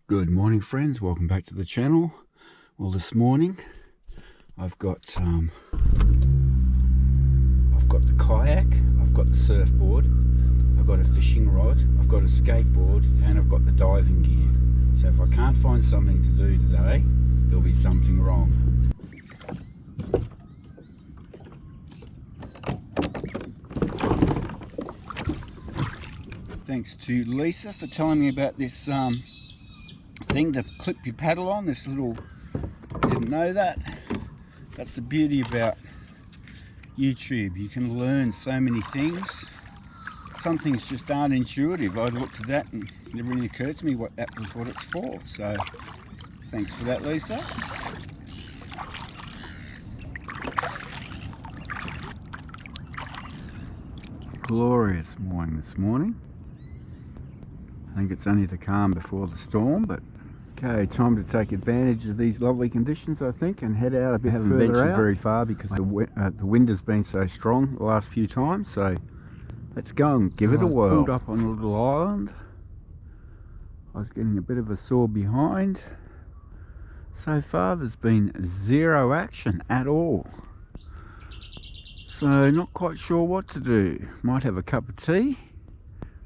Good morning, friends. Welcome back to the channel. Well, this morning I've got the kayak, I've got the surfboard, I've got a fishing rod, I've got a skateboard, and I've got the diving gear. So if I can't find something to do today, there'll be something wrong. Thanks to Lisa for telling me about this thing to clip your paddle on. This little, didn't know that. That's the beauty about YouTube. You can learn so many things. Some things just aren't intuitive. I looked at that and it never really occurred to me what that was, what it's for. So thanks for that, Lisa. Glorious morning this morning. I think it's only the calm before the storm, but okay, time to take advantage of these lovely conditions, I think, and head out a bit further out. Haven't ventured very far because the wind has been so strong the last few times, so let's go and give it a whirl. Pulled up on a little island. I was getting a bit of a sore behind. So far there's been zero action at all. So not quite sure what to do. Might have a cup of tea,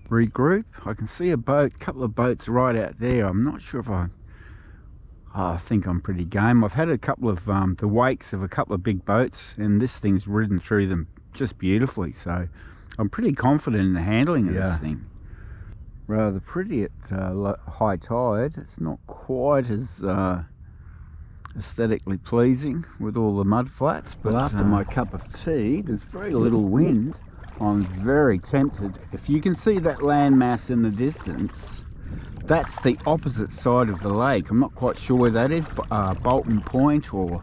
regroup. I can see a boat, couple of boats right out there. I'm not sure if I think I'm pretty game. I've had a couple of the wakes of a couple of big boats, and this thing's ridden through them just beautifully, so I'm pretty confident in the handling of this thing. Rather pretty at high tide. It's not quite as aesthetically pleasing with all the mud flats, but after my cup of tea, there's very little wind. I'm very tempted. If you can see that landmass in the distance, that's the opposite side of the lake. I'm not quite sure where that is, Bolton Point or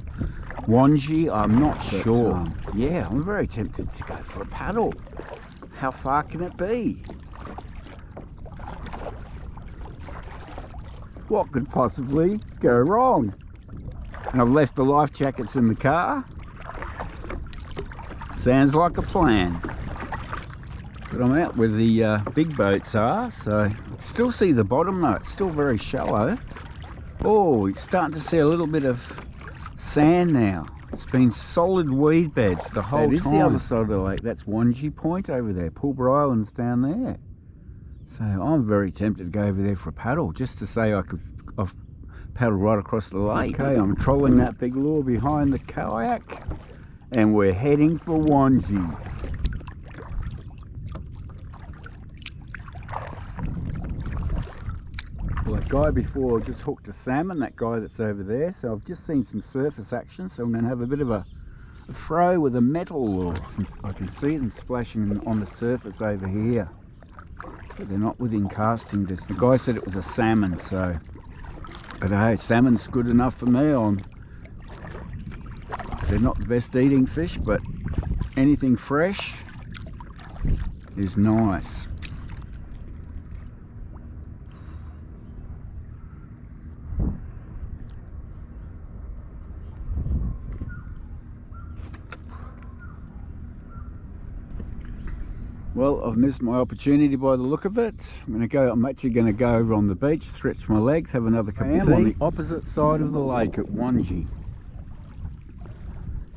Wangi, I'm not sure. Yeah, I'm very tempted to go for a paddle. How far can it be? What could possibly go wrong? And I've left the life jackets in the car. Sounds like a plan. But I'm out where the big boats are, so still see the bottom though. It's still very shallow. Oh, you're starting to see a little bit of sand now. It's been solid weed beds the whole time. That is the other side of the lake. That's Wangi Point over there. Pulborough Island's down there. So I'm very tempted to go over there for a paddle, just to say I've paddled right across the lake. Okay, I'm trolling that big lure behind the kayak, and we're heading for Wangi. Well, that guy before just hooked a salmon, that guy that's over there, so I've just seen some surface action, so I'm going to have a bit of a throw with a metal lure. I can see them splashing on the surface over here, but they're not within casting distance. The guy said it was a salmon, so, but hey, salmon's good enough for me. They're not the best eating fish, but anything fresh is nice. Well, I've missed my opportunity by the look of it. I'm actually going to go over on the beach, stretch my legs, have another cup of tea. On the opposite side of the lake at Wangi.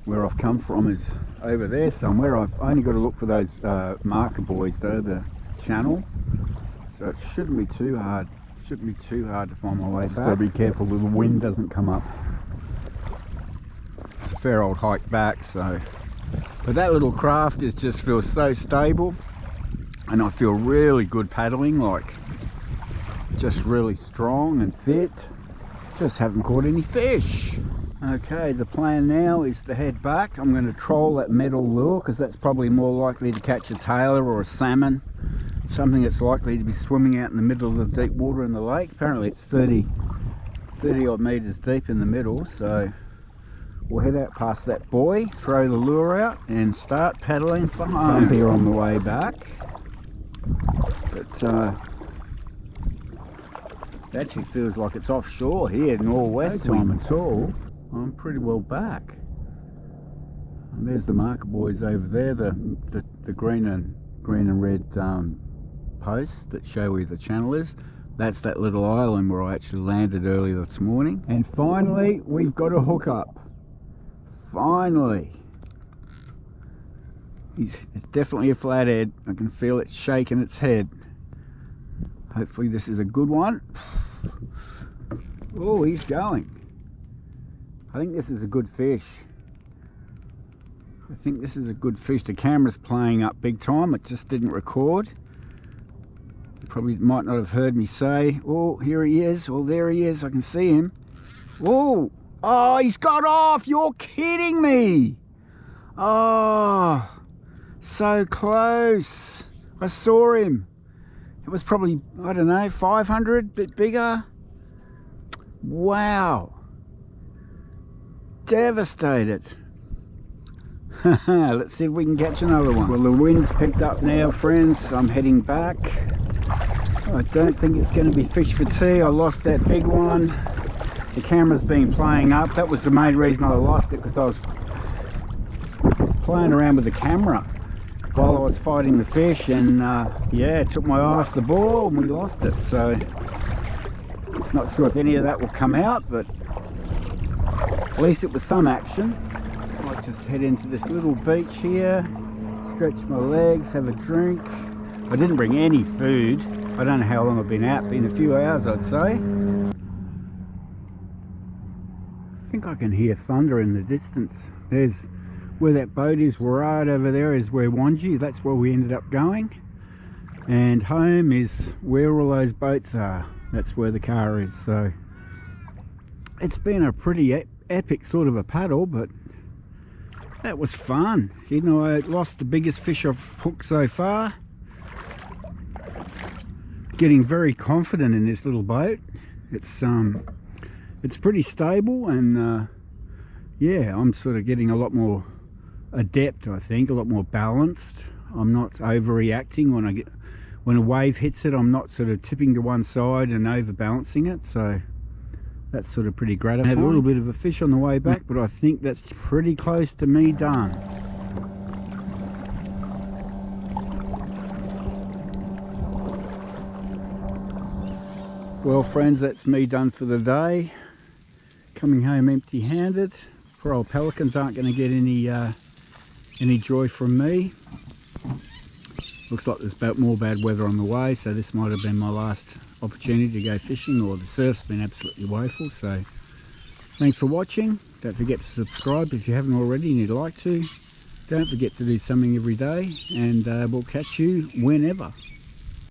Where I've come from is over there somewhere. I've only got to look for those marker buoys though, the channel. So it shouldn't be too hard. Shouldn't be too hard to find my way back. Just got to be careful that the wind doesn't come up. It's a fair old hike back, so. But that little craft just feels so stable, and I feel really good paddling, like just really strong and fit. Just haven't caught any fish. Okay, the plan now is to head back. I'm going to troll that metal lure because that's probably more likely to catch a tailor or a salmon, something that's likely to be swimming out in the middle of the deep water in the lake. Apparently it's 30 odd meters deep in the middle, so we'll head out past that buoy, throw the lure out and start paddling for home. Here on the way back. But it actually feels like it's offshore here, northwest time at all. I'm pretty well back. And there's the marker buoys over there, the green and red posts that show where the channel is. That's that little island where I actually landed earlier this morning. And finally, we've got a hookup. Finally. It's definitely a flathead. I can feel it shaking its head. Hopefully this is a good one. Oh, he's going. I think this is a good fish. I think this is a good fish. The camera's playing up big time. It just didn't record. You probably might not have heard me say, oh, here he is. Oh, there he is. I can see him. Oh, oh, he's got off. You're kidding me. Oh, so close. I saw him. It was probably, I don't know, 500, a bit bigger. Wow. Devastated. Let's see if we can catch another one. Well, the wind's picked up now, friends. I'm heading back. I don't think it's going to be fish for tea. I lost that big one. The camera's been playing up. That was the main reason I lost it, because I was playing around with the camera while I was fighting the fish, and yeah, it took my eye off the ball and we lost it. So not sure if any of that will come out, but at least it was some action. I might just head into this little beach here, stretch my legs, have a drink. I didn't bring any food. I don't know how long I've been out, been a few hours I'd say. I think I can hear thunder in the distance. There's where that boat is, right over there is where Wangi, that's where we ended up going. And home is where all those boats are. That's where the car is. So it's been a pretty epic sort of a paddle, but that was fun. You know, I lost the biggest fish I've hooked so far. Getting very confident in this little boat. It's pretty stable, and yeah, I'm sort of getting a lot more adept, I think, a lot more balanced. I'm not overreacting when a wave hits it. I'm not sort of tipping to one side and overbalancing it, so that's sort of pretty gratifying. I had a little bit of a fish on the way back, but I think that's pretty close to me done. Well, friends, that's me done for the day. Coming home empty-handed. Poor old pelicans aren't going to get any joy from me. Looks like there's more bad weather on the way, so this might have been my last opportunity to go fishing, or the surf's been absolutely woeful. So thanks for watching. Don't forget to subscribe if you haven't already and you'd like to. Don't forget to do something every day, and we'll catch you whenever.